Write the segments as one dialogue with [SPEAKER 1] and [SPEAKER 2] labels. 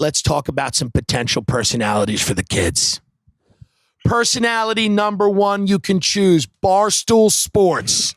[SPEAKER 1] let's talk about some potential personalities for the kids. Personality number one you can choose, Barstool Sports,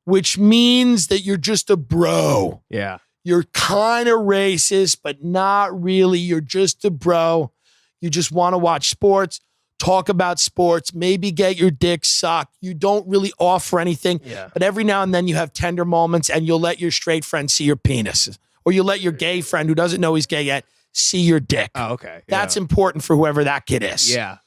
[SPEAKER 1] which means that you're just a bro.
[SPEAKER 2] Yeah.
[SPEAKER 1] You're kind of racist, but not really. You're just a bro. You just want to watch sports, talk about sports, maybe get your dick sucked. You don't really offer anything, but every now and then you have tender moments and you'll let your straight friend see your penis. Or you let your gay friend who doesn't know he's gay yet see your dick.
[SPEAKER 2] Oh, okay.
[SPEAKER 1] That's important for whoever that kid is.
[SPEAKER 2] Yeah.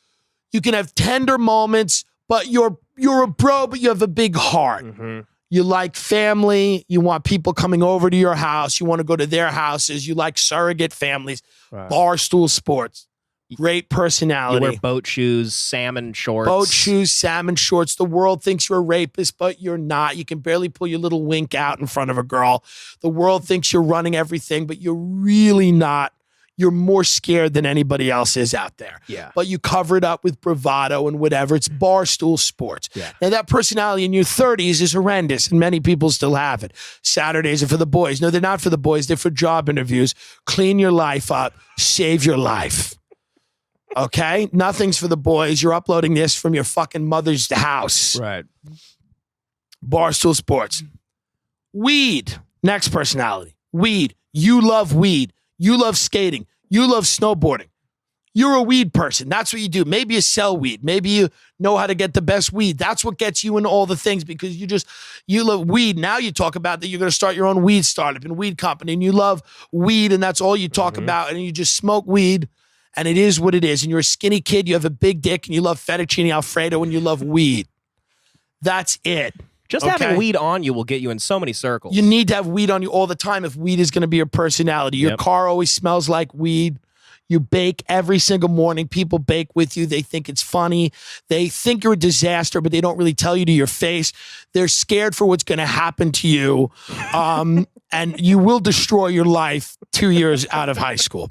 [SPEAKER 1] You can have tender moments, but you're a bro, but you have a big heart.
[SPEAKER 2] Mm-hmm.
[SPEAKER 1] You like family. You want people coming over to your house. You want to go to their houses. You like surrogate families.
[SPEAKER 2] Right.
[SPEAKER 1] Barstool Sports. Great personality.
[SPEAKER 2] You wear boat shoes, salmon shorts.
[SPEAKER 1] Boat shoes, salmon shorts. The world thinks you're a rapist, but you're not. You can barely pull your little wink out in front of a girl. The world thinks you're running everything, but you're really not. You're more scared than anybody else is out there.
[SPEAKER 2] Yeah.
[SPEAKER 1] But you cover it up with bravado and whatever. It's Barstool Sports. Yeah. Now, that personality in your 30s is horrendous, and many people still have it. Saturdays are for the boys. No, they're not for the boys. They're for job interviews. Clean your life up. Save your life. Okay? Nothing's for the boys. You're uploading this from your fucking mother's house.
[SPEAKER 2] Right.
[SPEAKER 1] Barstool Sports. Weed. Next personality. Weed. You love weed. You love skating. You love snowboarding. You're a weed person. That's what you do. Maybe you sell weed. Maybe you know how to get the best weed. That's what gets you into all the things because you love weed. Now you talk about that you're going to start your own weed startup and weed company and you love weed and that's all you talk about and you just smoke weed and it is what it is. And you're a skinny kid. You have a big dick and you love fettuccine Alfredo and you love weed. That's it.
[SPEAKER 2] Just having weed on you will get you in so many circles.
[SPEAKER 1] You need to have weed on you all the time if weed is going to be your personality. Your car always smells like weed. You bake every single morning. People bake with you. They think it's funny. They think you're a disaster, but they don't really tell you to your face. They're scared for what's going to happen to you. And you will destroy your life 2 years out of high school.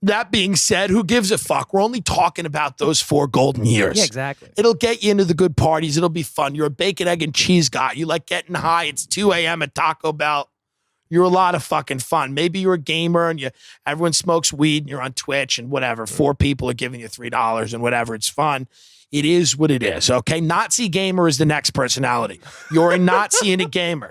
[SPEAKER 1] That being said, who gives a fuck? We're only talking about those 4 golden years.
[SPEAKER 2] Yeah, exactly.
[SPEAKER 1] It'll get you into the good parties. It'll be fun. You're a bacon, egg, and cheese guy. You like getting high. It's 2 a.m. at Taco Bell. You're a lot of fucking fun. Maybe you're a gamer and everyone smokes weed and you're on Twitch and whatever. 4 people are giving you $3 and whatever. It's fun. It is what it is, okay? Nazi gamer is the next personality. You're a Nazi and a gamer.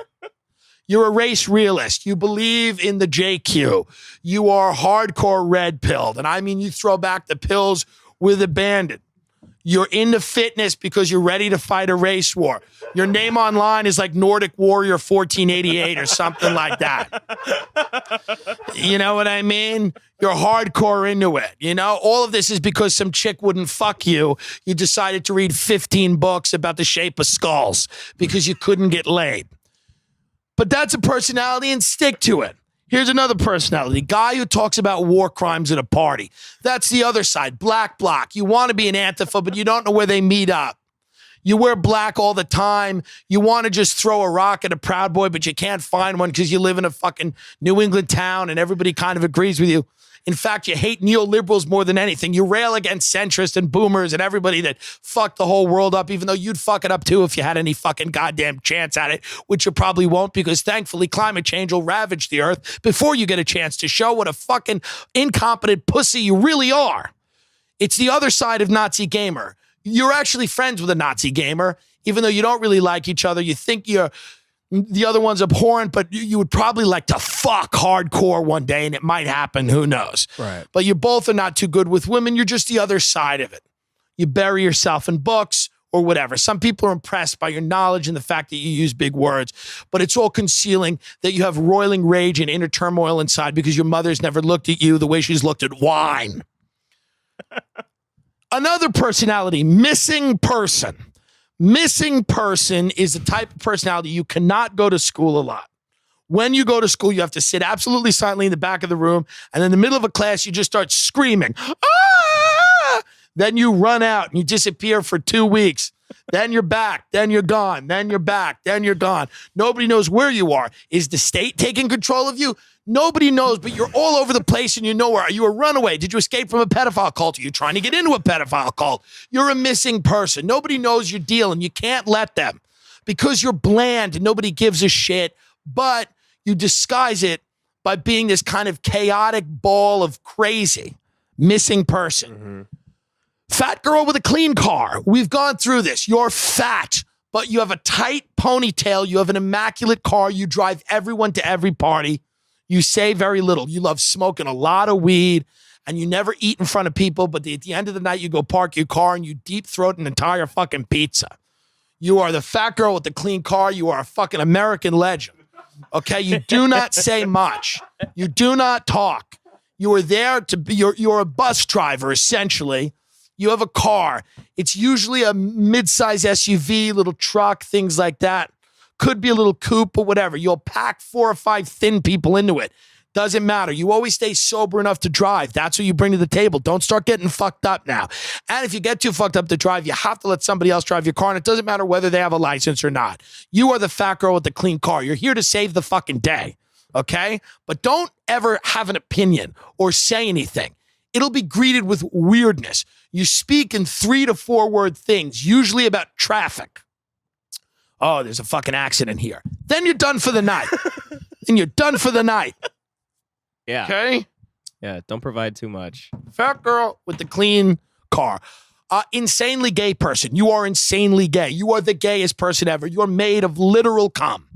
[SPEAKER 1] You're a race realist. You believe in the JQ. You are hardcore red pilled. And I mean, you throw back the pills with abandon. You're into fitness because you're ready to fight a race war. Your name online is like Nordic Warrior 1488 or something like that. You know what I mean? You're hardcore into it. You know, all of this is because some chick wouldn't fuck you. You decided to read 15 books about the shape of skulls because you couldn't get laid. But that's a personality and stick to it. Here's another personality, guy who talks about war crimes at a party. That's the other side, black bloc. You want to be an Antifa, but you don't know where they meet up. You wear black all the time. You want to just throw a rock at a Proud Boy, but you can't find one because you live in a fucking New England town and everybody kind of agrees with you. In fact, you hate neoliberals more than anything. You rail against centrists and boomers and everybody that fucked the whole world up, even though you'd fuck it up too if you had any fucking goddamn chance at it, which you probably won't because thankfully climate change will ravage the earth before you get a chance to show what a fucking incompetent pussy you really are. It's the other side of Nazi gamer. You're actually friends with a Nazi gamer, even though you don't really like each other. You think the other one's abhorrent, but you would probably like to fuck hardcore one day, and it might happen. Who knows?
[SPEAKER 2] Right.
[SPEAKER 1] But you both are not too good with women. You're just the other side of it. You bury yourself in books or whatever. Some people are impressed by your knowledge and the fact that you use big words, but it's all concealing that you have roiling rage and inner turmoil inside because your mother's never looked at you the way she's looked at wine. Another personality, missing person. Missing person is the type of personality you cannot go to school a lot. When you go to school, you have to sit absolutely silently in the back of the room, and in the middle of a class, you just start screaming. Ah! Then you run out and you disappear for 2 weeks. Then you're back. Then you're gone. Then you're back. Then you're gone. Nobody knows where you are. Is the state taking control of you? Nobody knows, but you're all over the place and you're nowhere. Are you a runaway? Did you escape from a pedophile cult? Are you trying to get into a pedophile cult? You're a missing person. Nobody knows your deal and you can't let them because you're bland and nobody gives a shit, but you disguise it by being this kind of chaotic ball of crazy, missing person.
[SPEAKER 2] Mm-hmm.
[SPEAKER 1] Fat girl with a clean car. We've gone through this. You're fat, but you have a tight ponytail. You have an immaculate car. You drive everyone to every party. You say very little. You love smoking a lot of weed, and you never eat in front of people, but at the end of the night, you go park your car and you deep throat an entire fucking pizza. You are the fat girl with the clean car. You are a fucking American legend. Okay? You do not say much. You do not talk. You are there to be, you're a bus driver, essentially. You have a car. It's usually a mid-size SUV, little truck, things like that. Could be a little coupe or whatever. You'll pack 4 or 5 thin people into it. Doesn't matter. You always stay sober enough to drive. That's what you bring to the table. Don't start getting fucked up now. And if you get too fucked up to drive, you have to let somebody else drive your car, and it doesn't matter whether they have a license or not. You are the fat girl with the clean car. You're here to save the fucking day, okay? But don't ever have an opinion or say anything. It'll be greeted with weirdness. You speak in 3 to 4 word things, usually about traffic. Oh, there's a fucking accident here. Then you're done for the night. Then you're done for the night.
[SPEAKER 2] Yeah.
[SPEAKER 1] Okay?
[SPEAKER 2] Yeah, don't provide too much.
[SPEAKER 1] Fat girl with the clean car. Insanely gay person. You are insanely gay. You are the gayest person ever. You are made of literal cum.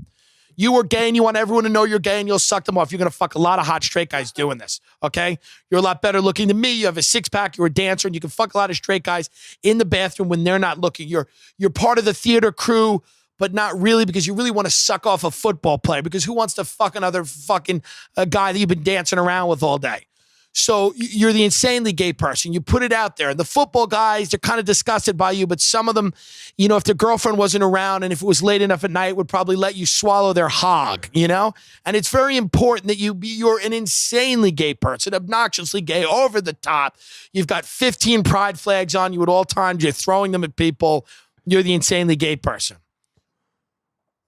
[SPEAKER 1] You are gay and you want everyone to know you're gay and you'll suck them off. You're going to fuck a lot of hot straight guys doing this, okay? You're a lot better looking than me. You have a six-pack. You're a dancer, and you can fuck a lot of straight guys in the bathroom when they're not looking. You're part of the theater crew, but not really, because you really want to suck off a football player, because who wants to fuck another fucking guy that you've been dancing around with all day? So you're the insanely gay person. You put it out there. And the football guys, they're kind of disgusted by you, but some of them, you know, if their girlfriend wasn't around and if it was late enough at night, would probably let you swallow their hog, you know? And it's very important that you're an insanely gay person, obnoxiously gay, over the top. You've got 15 pride flags on you at all times. You're throwing them at people. You're the insanely gay person.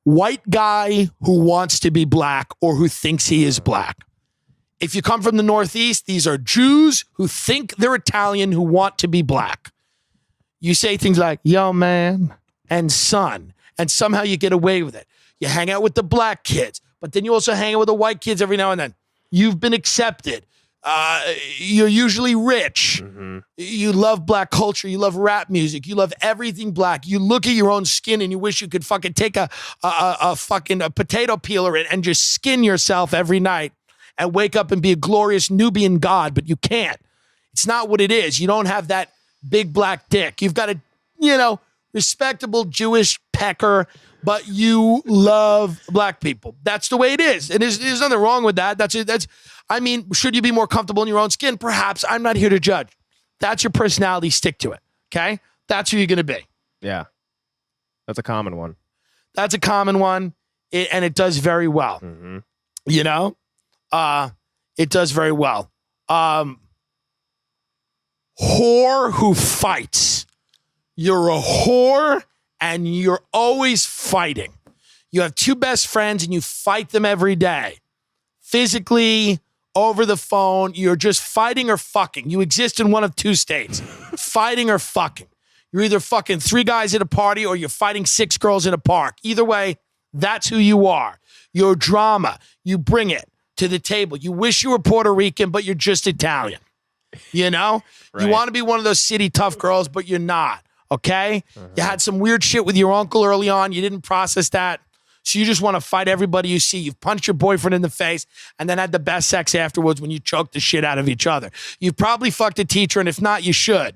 [SPEAKER 1] White guy who wants to be black or who thinks he is black. If you come from the Northeast, these are Jews who think they're Italian who want to be black. You say things like, yo, man, and son, and somehow you get away with it. You hang out with the black kids, but then you also hang out with the white kids every now and then. You've been accepted. You're usually rich. Mm-hmm. You love black culture. You love rap music. You love everything black. You look at your own skin and you wish you could fucking take a potato peeler and just skin yourself every night and wake up and be a glorious Nubian god, but you can't. It's not what it is. You don't have that big black dick. You've got a, respectable Jewish pecker, but you love black people. That's the way it is. And there's nothing wrong with that. Should you be more comfortable in your own skin? Perhaps. I'm not here to judge. That's your personality. Stick to it. Okay? That's who you're going to be.
[SPEAKER 2] Yeah. That's a common one.
[SPEAKER 1] That's a common one. And it does very well.
[SPEAKER 2] Mm-hmm.
[SPEAKER 1] It does very well. Whore who fights. You're a whore and you're always fighting. You have 2 best friends and you fight them every day. Physically, over the phone, you're just fighting or fucking. You exist in one of 2 states. Fighting or fucking. You're either fucking 3 guys at a party or you're fighting 6 girls in a park. Either way, that's who you are. You're drama. You bring it to the table. You wish you were Puerto Rican, but you're just Italian. Right. You want to be one of those city tough girls, but you're not. Okay? Uh-huh. You had some weird shit with your uncle early on. You didn't process that. So you just want to fight everybody you see. You've punched your boyfriend in the face and then had the best sex afterwards when you choked the shit out of each other. You've probably fucked a teacher, and if not, you should.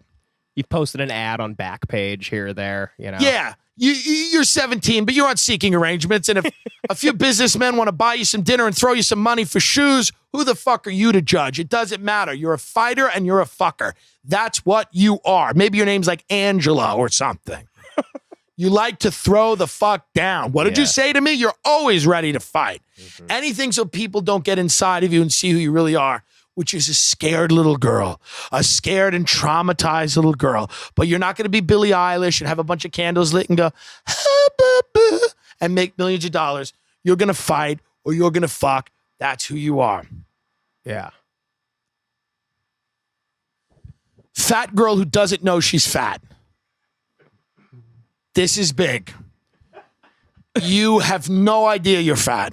[SPEAKER 2] You've posted an ad on Backpage here or there,
[SPEAKER 1] Yeah. You're 17, but you're on seeking arrangements. And if a few businessmen want to buy you some dinner and throw you some money for shoes, who the fuck are you to judge? It doesn't matter. You're a fighter and you're a fucker. That's what you are. Maybe your name's like Angela or something. You like to throw the fuck down. What did you say to me? You're always ready to fight. Mm-hmm. Anything so people don't get inside of you and see who you really are, which is a scared little girl, a scared and traumatized little girl. But you're not going to be Billie Eilish and have a bunch of candles lit and go, and make millions of dollars. You're going to fight or you're going to fuck. That's who you are.
[SPEAKER 2] Yeah.
[SPEAKER 1] Fat girl who doesn't know she's fat. This is big. You have no idea you're fat.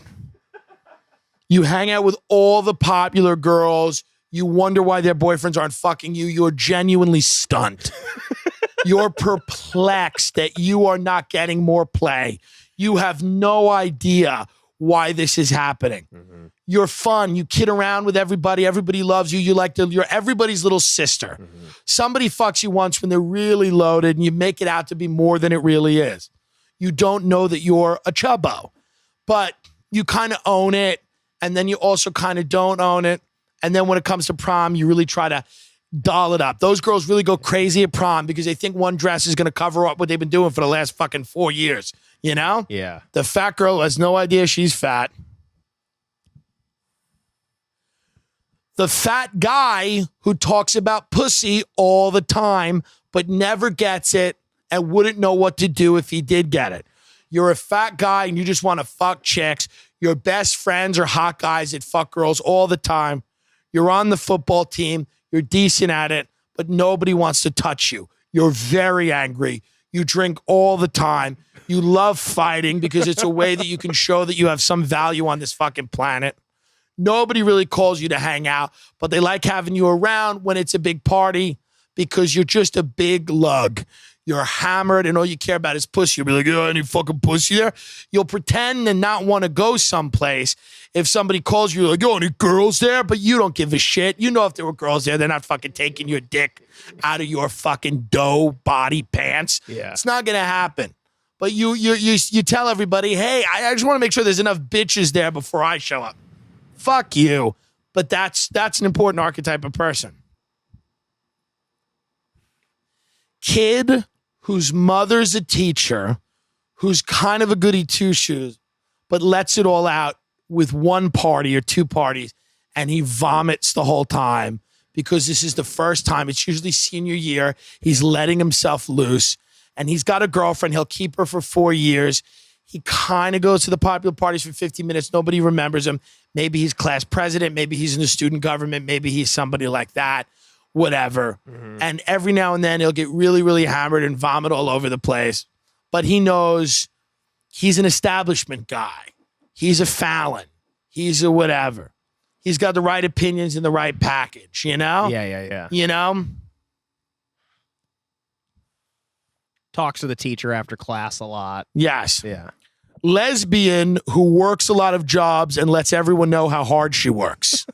[SPEAKER 1] You hang out with all the popular girls. You wonder why their boyfriends aren't fucking you. You're genuinely stunned. You're perplexed that you are not getting more play. You have no idea why this is happening. Mm-hmm. You're fun. You kid around with everybody. Everybody loves you. You're everybody's little sister. Mm-hmm. Somebody fucks you once when they're really loaded and you make it out to be more than it really is. You don't know that you're a chubbo, but you kind of own it. And then you also kind of don't own it. And then when it comes to prom, you really try to doll it up. Those girls really go crazy at prom because they think one dress is going to cover up what they've been doing for the last fucking 4 years. You know?
[SPEAKER 2] Yeah.
[SPEAKER 1] The fat girl has no idea she's fat. The fat guy who talks about pussy all the time but never gets it and wouldn't know what to do if he did get it. You're a fat guy and you just want to fuck chicks. Your best friends are hot guys that fuck girls all the time. You're on the football team. You're decent at it, but nobody wants to touch you. You're very angry. You drink all the time. You love fighting because it's a way that you can show that you have some value on this fucking planet. Nobody really calls you to hang out, but they like having you around when it's a big party because you're just a big lug. You're hammered and all you care about is pussy. You'll be like, oh, any fucking pussy there? You'll pretend and not want to go someplace. If somebody calls you, like, oh, any girls there? But you don't give a shit. You know if there were girls there, they're not fucking taking your dick out of your fucking dough body pants.
[SPEAKER 2] Yeah. It's
[SPEAKER 1] not going to happen. But you tell everybody, hey, I just want to make sure there's enough bitches there before I show up. Fuck you. But that's an important archetype of person. Kid whose mother's a teacher, who's kind of a goody two-shoes, but lets it all out with one party or two parties, and he vomits the whole time because this is the first time. It's usually senior year. He's letting himself loose, and he's got a girlfriend. He'll keep her for 4 years. He kind of goes to the popular parties for 50 minutes. Nobody remembers him. Maybe he's class president. Maybe he's in the student government. Maybe he's somebody like that. Whatever. Mm-hmm. And every now and then he'll get really, really hammered and vomit all over the place. But he knows he's an establishment guy. He's a Fallon. He's a whatever. He's got the right opinions in the right package, you know?
[SPEAKER 2] Yeah.
[SPEAKER 1] You know?
[SPEAKER 2] Talks to the teacher after class a lot.
[SPEAKER 1] Yes.
[SPEAKER 2] Yeah.
[SPEAKER 1] Lesbian who works a lot of jobs and lets everyone know how hard she works.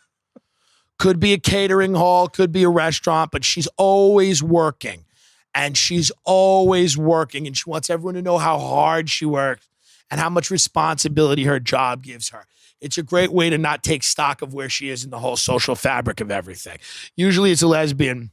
[SPEAKER 1] Could be a catering hall, could be a restaurant, but she's always working. And she's always working. And she wants everyone to know how hard she works and how much responsibility her job gives her. It's a great way to not take stock of where she is in the whole social fabric of everything. Usually it's a lesbian.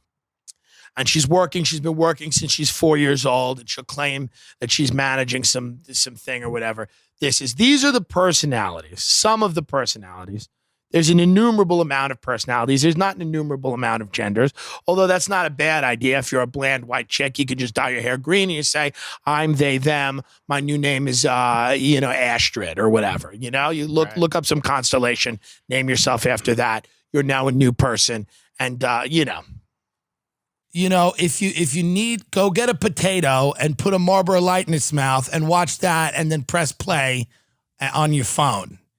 [SPEAKER 1] And she's working. She's been working since she's 4 years old. And she'll claim that she's managing some thing or whatever. These are the personalities, some of the personalities. There's an innumerable amount of personalities. There's not an innumerable amount of genders, although that's not a bad idea. If you're a bland white chick, you could just dye your hair green and you say, I'm they, them. My new name is, Astrid or whatever. You know, you look up some constellation, name yourself after that. You're now a new person. And, if you need, go get a potato and put a Marlboro Light in its mouth and watch that and then press play on your phone.